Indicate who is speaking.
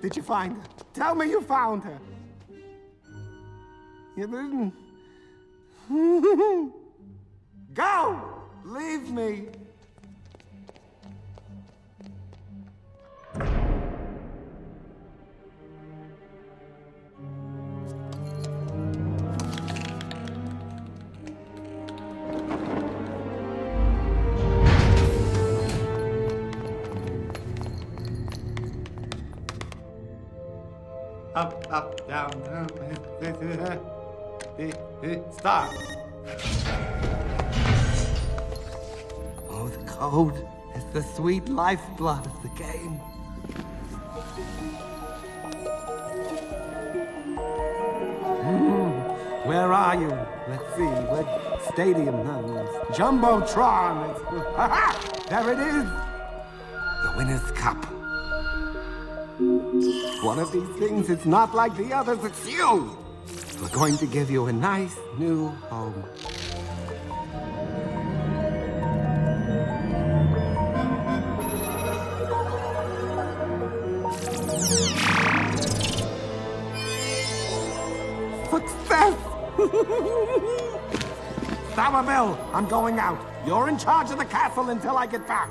Speaker 1: Did you find her? Tell me you found her. You didn't. Go! Leave me. Up, down, down. Stop. Oh, the code is the sweet lifeblood of the game. Where are you? Let's see. What stadium? Jumbotron. There it is. The winner's cup. One of these things is not like the others, it's you! We're going to give you a nice new home. Success! Sourbill, I'm going out. You're in charge of the castle until I get back.